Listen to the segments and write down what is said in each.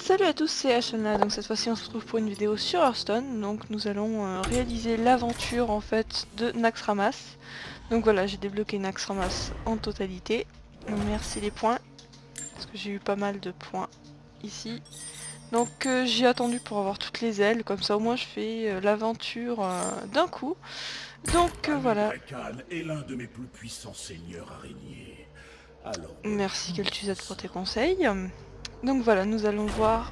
Salut à tous, c'est Ashana. Donc cette fois-ci on se retrouve pour une vidéo sur Hearthstone. Donc nous allons réaliser l'aventure en fait de Naxxramas. Donc voilà, j'ai débloqué Naxxramas en totalité. Donc merci les points, parce que j'ai eu pas mal de points ici. Donc j'ai attendu pour avoir toutes les ailes, comme ça au moins je fais l'aventure d'un coup. Donc voilà. Brekan est l'un de mes plus puissants seigneurs araignées. Alors, Merci Kel'Thuzad pour tes conseils. Donc voilà, nous allons voir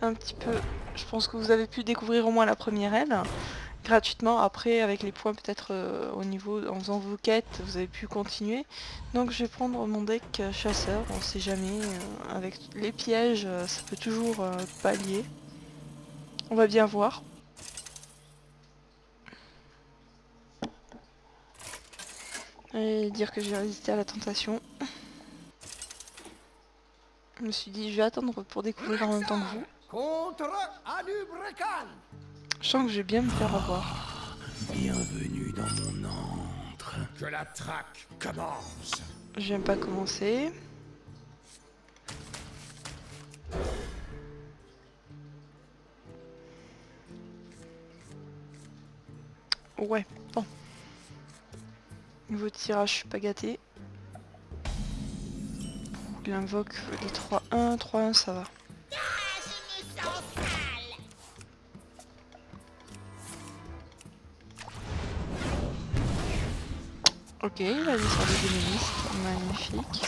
un petit peu. Je pense que vous avez pu découvrir au moins la première aile gratuitement. Après avec les points peut-être au niveau en faisant vos quêtes vous avez pu continuer. Donc je vais prendre mon deck chasseur, on sait jamais, avec les pièges ça peut toujours pallier. On va bien voir. Et dire que j'ai résisté à la tentation. Je me suis dit je vais attendre pour découvrir en même temps que vous. Contre Brekan. Je sens que je vais bien me faire avoir. bienvenue dans mon antre. Que la traque commence. J'aime pas commencer. Ouais, bon. Niveau tirage, je suis pas gâté. Il invoque des 3-1, 3-1, ça va. Ok, il va aller sur les démonistes, magnifique.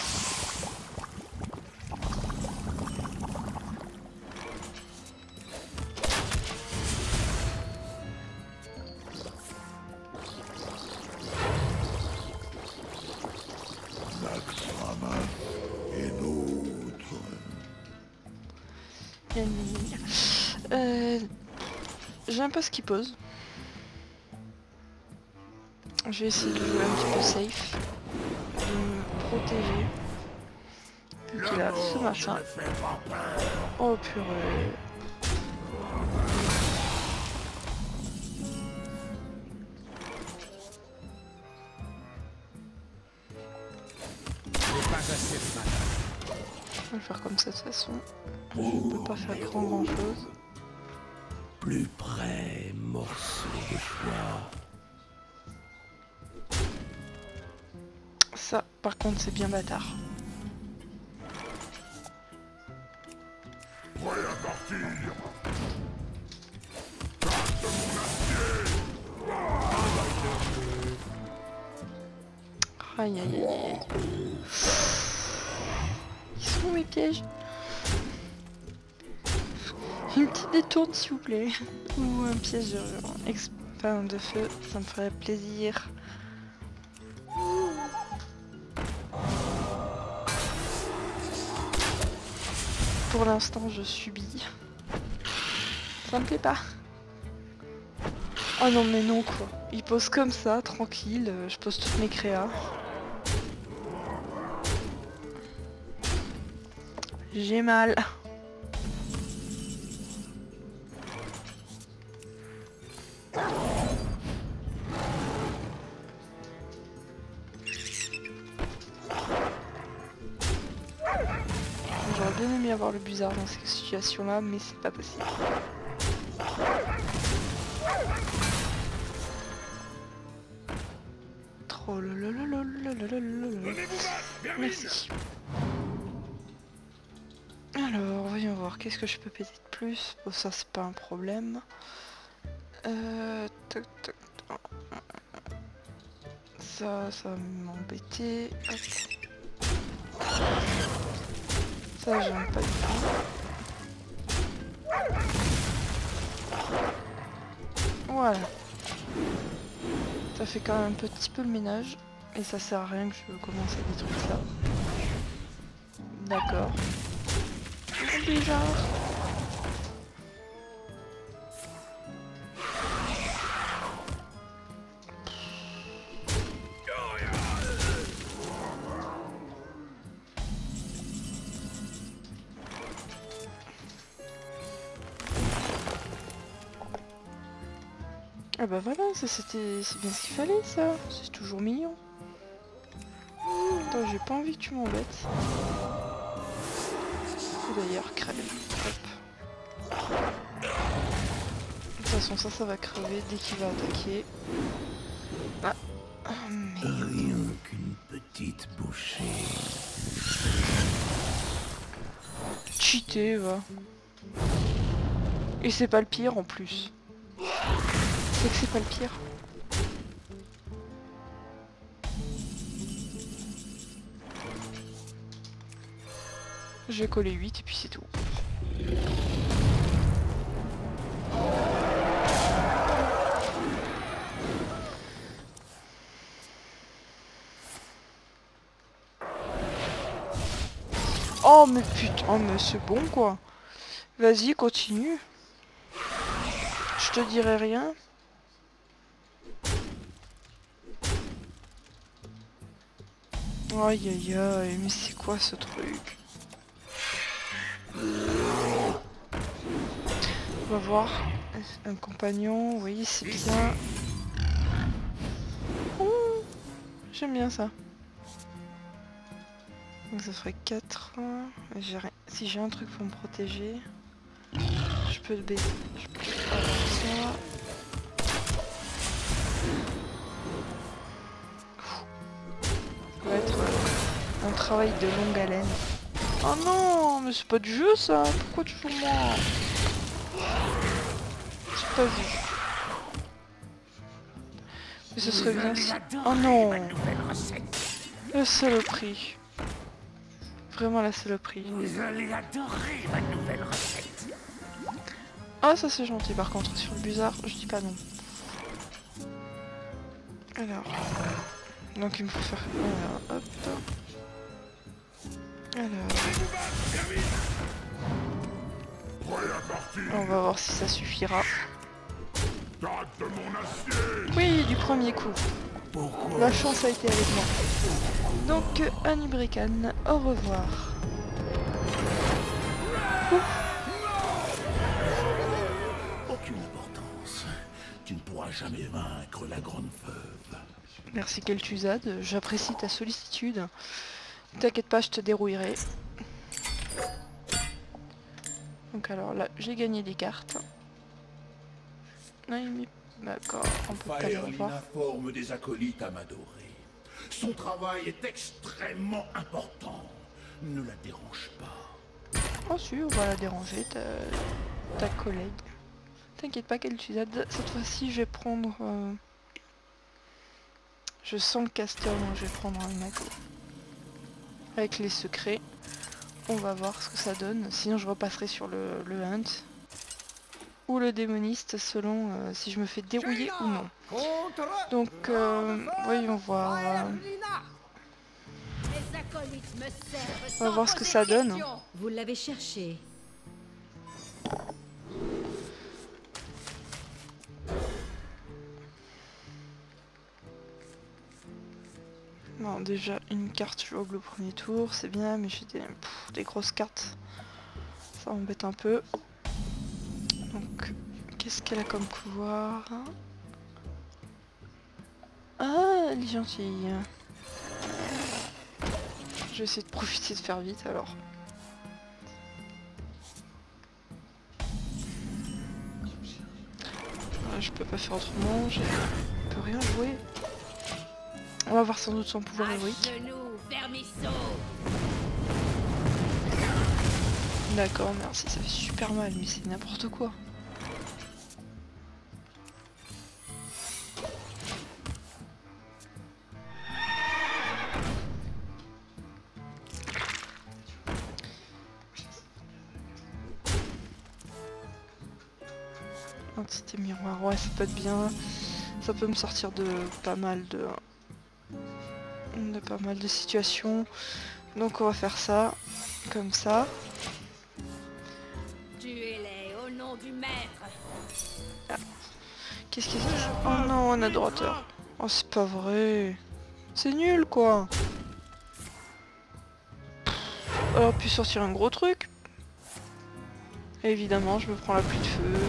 Naxxramas est nôtre. J'aime pas ce qu'il pose. Je vais essayer de jouer un petit peu safe, de me protéger. Vu qu'il a ce machin. Oh purée. Je vais le faire comme ça de toute façon. Je ne peux pas faire grand chose. Plus près, morceau de choix. Ça, par contre, c'est bien bâtard. Prêt à partir. Aïe aïe aïe aïe. Ils sont où mes pièges? Une petite détourne s'il vous plaît. Ou un piège de feu, ça me ferait plaisir. Pour l'instant je subis. Ça me plaît pas. Oh non mais non quoi. Il pose comme ça, tranquille, je pose toutes mes créas. J'ai mal. J'aurais bien aimé avoir le bizarre dans cette situation là, mais c'est pas possible. Trop merci. Alors, voyons voir, qu'est-ce que je peux péter de plus? Bon, ça c'est pas un problème. Toc, toc, toc. Ça va m'embêter. Ça j'aime pas du tout. Voilà. Ça fait quand même un petit peu le ménage. Et ça sert à rien que je commence à détruire ça. D'accord. Bizarre. Ah bah voilà, c'est bien ce qu'il fallait ça, c'est toujours mignon. Attends, j'ai pas envie que tu m'embêtes. d'ailleurs crève. Hop. De toute façon ça va crever dès qu'il va attaquer. Ah. Oh, merde. Rien qu'une petite bouchée. Cheaté va. Et c'est pas le pire en plus. C'est que c'est pas le pire. Je vais coller 8 et puis c'est tout. Oh mais putain, mais c'est bon quoi. Vas-y, continue. Je te dirai rien. Aïe aïe aïe, mais c'est quoi ce truc? On va voir. Un compagnon, oui, c'est bien. Oh, j'aime bien ça. Donc ça ferait 4. Si j'ai un truc pour me protéger, je peux le baisser. Je peux avoir ça. Ça va être un travail de longue haleine. Oh non, mais c'est pas du jeu ça. Pourquoi tu fais moi? J'ai pas vu. Mais ce serait bien si... Oh non, la saloperie. Vraiment la saloperie. Vous allez adorer ma nouvelle recette. Ah ça c'est gentil par contre, sur le busard, je dis pas non. Alors... Donc il me faut faire... Alors, hop. Alors... On va voir si ça suffira. Oui, du premier coup. La chance a été avec moi. Donc, Anubrican, au revoir. Aucune importance. Tu ne pourras jamais vaincre la grande veuve. Merci Kel'Thuzad, j'apprécie ta sollicitude. T'inquiète pas, je te dérouillerai. Donc alors là, j'ai gagné des cartes. D'accord, on peut pas les revoir. Faerlin forme des acolytes à m'adorer. Son travail est extrêmement important. Ne la dérange pas. Oh si, on va la déranger, ta collègue. T'inquiète pas Kel'Thuzad, cette fois-ci je vais prendre... Je sens le caster, donc je vais prendre un mago. Avec les secrets, on va voir ce que ça donne. Sinon je repasserai sur le hunt. Ou le démoniste selon si je me fais dérouiller ou non. Donc voyons voir. On va voir ce que ça donne. Vous l'avez cherché. Non, déjà une carte je log le premier tour, c'est bien, mais j'ai des grosses cartes. Ça m'embête un peu. Donc, qu'est-ce qu'elle a comme pouvoir? Ah, elle est gentille. Je vais essayer de profiter de faire vite alors. Je peux pas faire autrement, je peux rien jouer. On va voir sans doute son pouvoir héroïque. D'accord, merci, ça fait super mal, mais c'est n'importe quoi. Entité miroir, ouais, ça peut être bien. Ça peut me sortir de pas mal de situations. Donc on va faire ça, comme ça. Tuez-les au nom du maître. Ah. Qu'est-ce qu'il y a? Oh non, un adorateur. Oh c'est pas vrai. C'est nul quoi. Elle aurait pu sortir un gros truc. Et évidemment, je me prends la pluie de feu.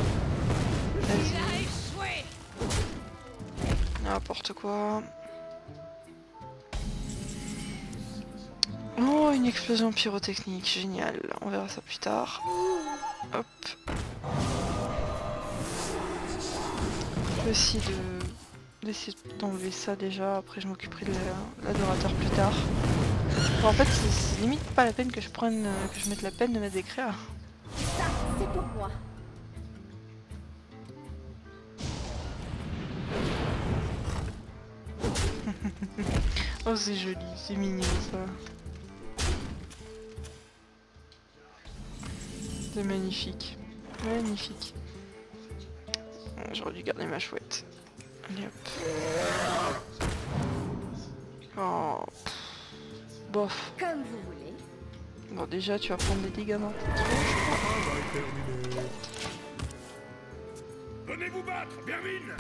Vas-y. N'importe quoi. Oh, une explosion pyrotechnique, génial. On verra ça plus tard. Hop. Je vais essayer d'essayer d'enlever ça déjà, après je m'occuperai de l'adorateur plus tard. Bon, en fait, c'est limite pas la peine que je prenne, que je mette la peine de mettre des créas. Ça, c'est pour moi. Oh, c'est joli, c'est mignon ça. C'est magnifique. Magnifique. J'aurais dû garder ma chouette. Allez hop. Oh. Bof. Comme vous voulez. Bon, déjà, tu vas prendre des dégâts dans ta tronche. Venez vous battre, Bermine.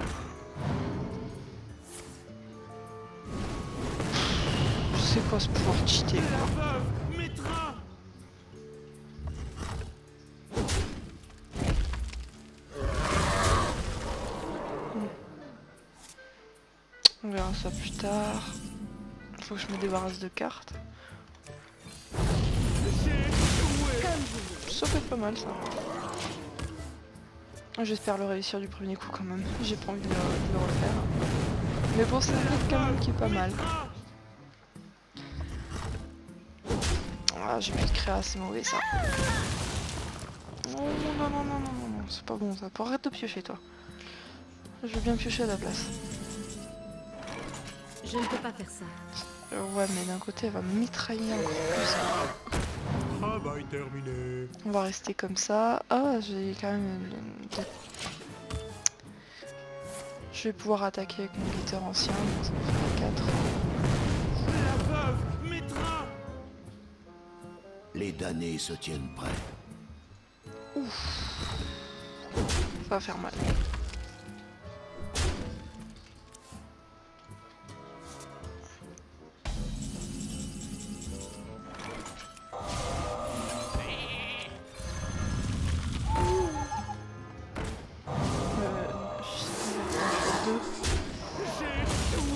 C'est quoi ce pouvoir cheaté quoi. Métra. On verra ça plus tard. Faut que je me débarrasse de cartes. Ça peut être pas mal ça. J'espère le réussir du premier coup quand même. J'ai pas envie de le refaire. Mais bon, c'est un deck quand même qui est pas mal. Ah, j'ai plus de créa, c'est mauvais ça. Oh non, non, non, non, non, non, c'est pas bon ça. Arrête de piocher toi. Je veux bien piocher à la place. Je ne peux pas faire ça. Ouais, mais d'un côté, elle va me mitrailler encore plus. Travail terminé. On va rester comme ça. Ah, j'ai quand même... Je vais pouvoir attaquer avec mon guetteur ancien, donc ça me fait 4. La veuve, Métra. Les damnés se tiennent prêts. Ça va faire mal.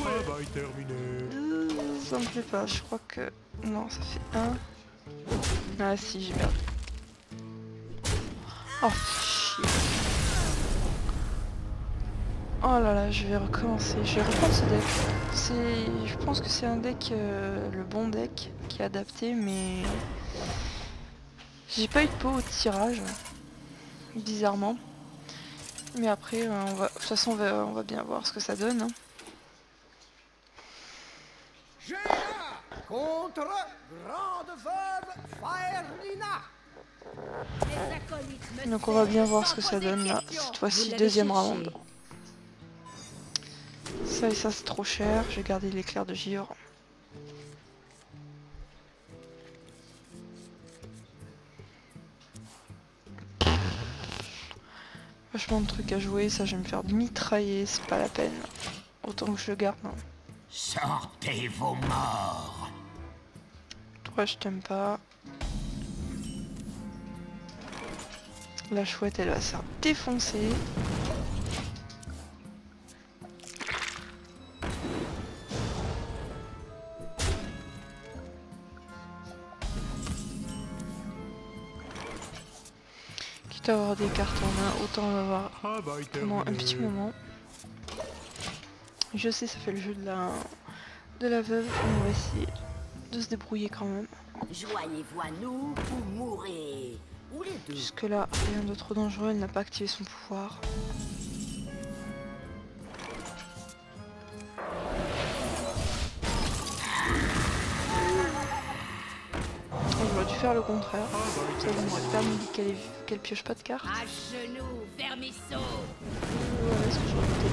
Travail terminé. Ça me plaît pas, je crois que... Non, ça fait 1. Ah si, j'ai perdu. Oh, chier. Oh là là, je vais recommencer. Je vais reprendre ce deck. Je pense que c'est un deck, le bon deck, qui est adapté, mais... J'ai pas eu de peau au tirage. Bizarrement. Mais après, de toute façon, on va bien voir ce que ça donne. Hein. Géa contre Grande Veuve Faerlina. Les acolytes me Donc on va bien servent voir sans ce que ça poser de donne là. questions. Cette fois-ci, Vous l'avez deuxième cherché. round. Ça et ça, c'est trop cher. Je vais garder l'éclair de givre. Vachement de trucs à jouer. Ça, je vais me faire mitrailler. C'est pas la peine. Autant que je le garde. Hein. Sortez vos morts. Toi, je t'aime pas. La chouette, elle va se faire défoncer. Quitte à avoir des cartes en main, autant en avoir Travail pendant un terminé. petit moment. Je sais, ça fait le jeu de la veuve, mais on va essayer de se débrouiller quand même. Joignez-vous à nous ou mourrez. Ou les deux. Jusque là, rien de trop dangereux, elle n'a pas activé son pouvoir. J'aurais dû faire le contraire. Ça m'aurait permis qu'elle pioche pas de cartes. À genoux, vermisseau. Voilà ce que j'aurais fait.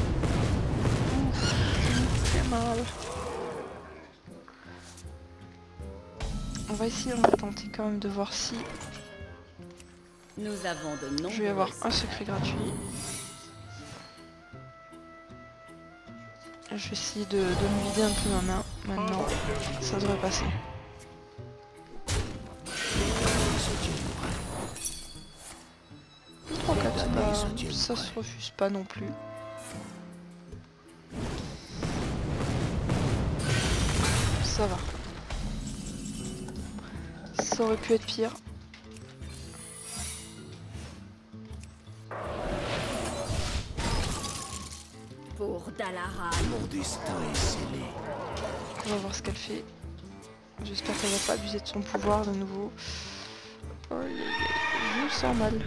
Ouf, très mal. On va essayer, on va tenter quand même de voir si Nous avons de nombreux. je vais avoir un secret gratuit. Je vais essayer de me vider un peu ma main. Maintenant, ça devrait passer. Se tiennent prêts. 3, 4, ça se refuse pas non plus. Ça va. Ça aurait pu être pire. Pour Dalara. Mon destin est scellé. On va voir ce qu'elle fait. J'espère qu'elle va pas abuser de son pouvoir de nouveau. Oh, je me sens mal.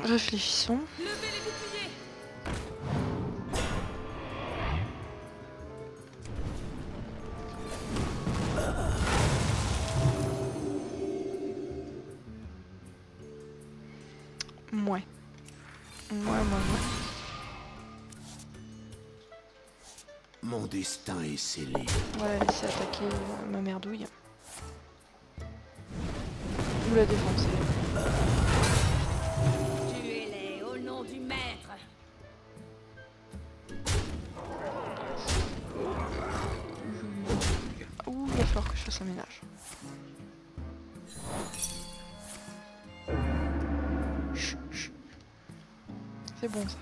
Réfléchissons. Levez les boucliers. Ouais. Mon destin est scellé. On va la laisser attaquer ma merdouille. Ou la défoncer. Tuez-les au nom du maître. Ouh, il va falloir que je fasse un ménage. Chut, chut. C'est bon ça.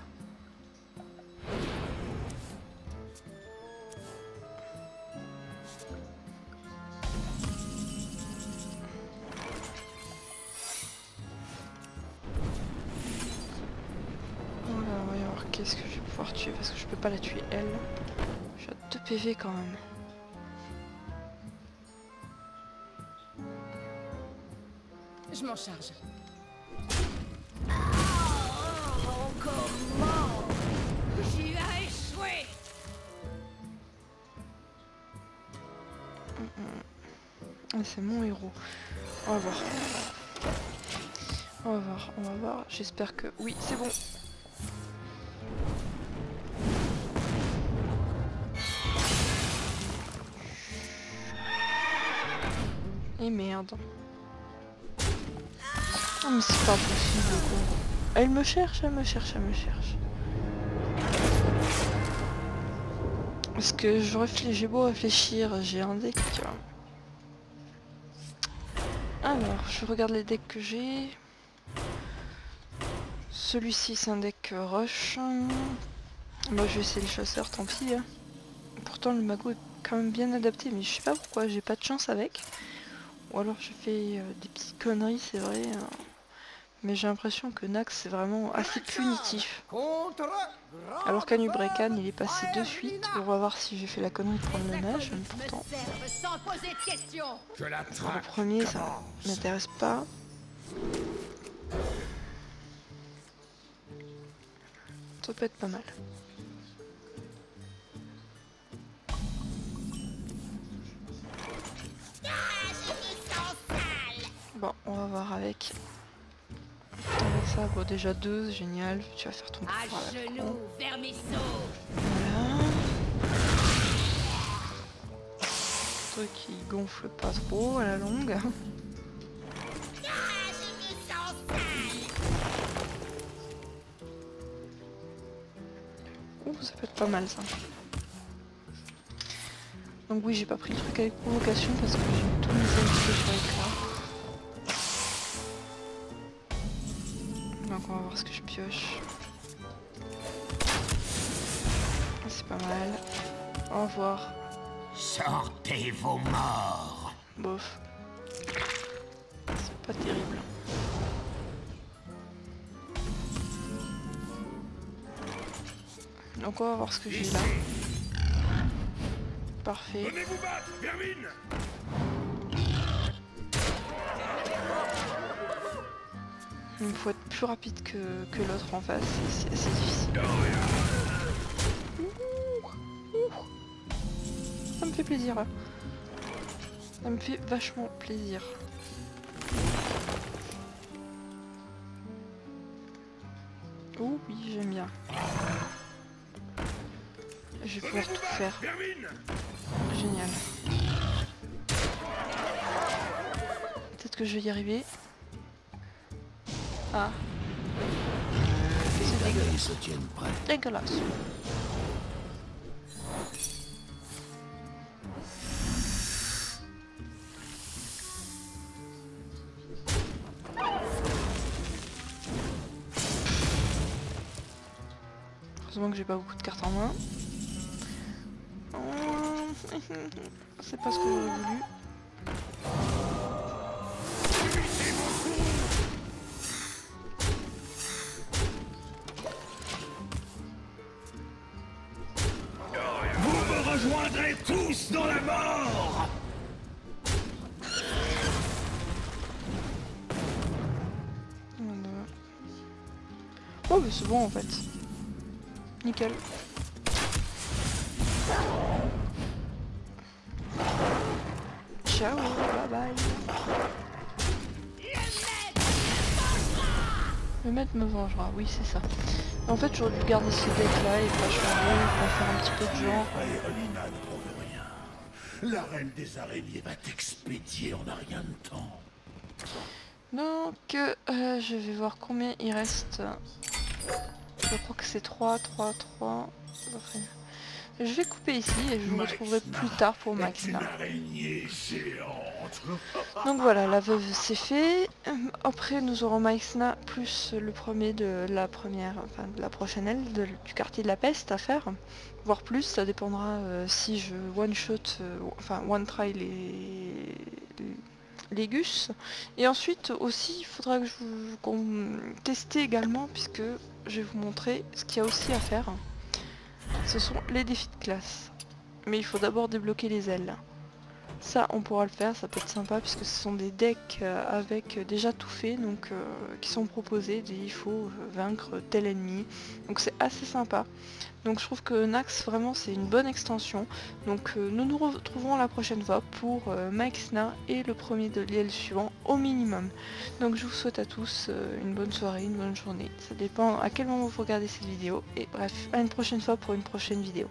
Qu'est-ce que je vais pouvoir tuer parce que je peux pas la tuer elle. Je suis à 2 PV quand même. Je m'en charge. Comment? Tu as échoué. C'est mon héros. On va voir. On va voir. J'espère que... Oui, c'est bon. Et merde. Oh mais c'est pas possible quoi. Elle me cherche, elle me cherche. Parce que j'ai beau réfléchir, j'ai un deck. Alors, je regarde les decks que j'ai. Celui-ci c'est un deck rush. Moi je vais essayer le chasseur, tant pis. Pourtant le mago est quand même bien adapté, mais je sais pas pourquoi, j'ai pas de chance avec. Ou alors je fais des petites conneries, c'est vrai. Mais j'ai l'impression que Nax c'est vraiment assez punitif. Alors qu'Anubrekan il est passé de suite. On va voir si j'ai fait la connerie de prendre le mage, mais pourtant. Sans poser de questions. Le premier ça m'intéresse pas. Ça peut être pas mal. Bon, on va voir avec. Ça, bon déjà 2, génial. Tu vas faire ton À pouvoir là. genoux, vermisseau. Voilà. Truc qui gonfle pas trop à la longue. Ouh, ça peut être pas mal ça. Donc oui, j'ai pas pris le truc avec provocation parce que j'ai mis tous mes invités sur l'écran. Donc on va voir ce que je pioche. C'est pas mal. Au revoir. Sortez vos morts. Bof. C'est pas terrible. Donc on va voir ce que j'ai là. Parfait. Venez-vous battre, vermine! Il faut être plus rapide que l'autre en face, c'est assez difficile. Ça me fait plaisir là. Ça me fait vachement plaisir. Oh oui, j'aime bien. Je vais pouvoir tout faire. Génial. Peut-être que je vais y arriver. Ah. C'est Ils se tiennent prêts. dégueulasse. Heureusement que j'ai pas beaucoup de cartes en main. C'est pas ce que j'aurais voulu. Vous me rejoindrez tous dans la mort. Oh mais c'est bon en fait. Nickel. Ciao, bye bye. Le maître me vengera, oui c'est ça. En fait j'aurais dû garder ce deck là et pas changer, pas faire un petit peu de genre. Faerlina ne prouve rien. La reine des araignées va t'expédier en un rien de temps. Donc je vais voir combien il reste. Je crois que c'est 3. Je vais couper ici et je vous retrouverai plus tard pour Maxna. Donc voilà, la veuve c'est fait. Après nous aurons Maxna plus le premier de la première, enfin de la prochaine aile du quartier de la peste à faire. Voire plus, ça dépendra si je one shot, enfin one try les gus. Et ensuite aussi il faudra que qu'on teste également, puisque je vais vous montrer ce qu'il y a aussi à faire. Ce sont les défis de classe. Mais il faut d'abord débloquer les ailes. Ça on pourra le faire, ça peut être sympa puisque ce sont des decks avec déjà tout fait, donc qui sont proposés, il faut vaincre tel ennemi. Donc c'est assez sympa. Donc je trouve que Nax vraiment c'est une bonne extension. Donc nous nous retrouvons la prochaine fois pour Maxna et le premier de l'IL suivant au minimum. Donc je vous souhaite à tous une bonne soirée, une bonne journée. Ça dépend à quel moment vous regardez cette vidéo. Et bref, à une prochaine fois pour une prochaine vidéo.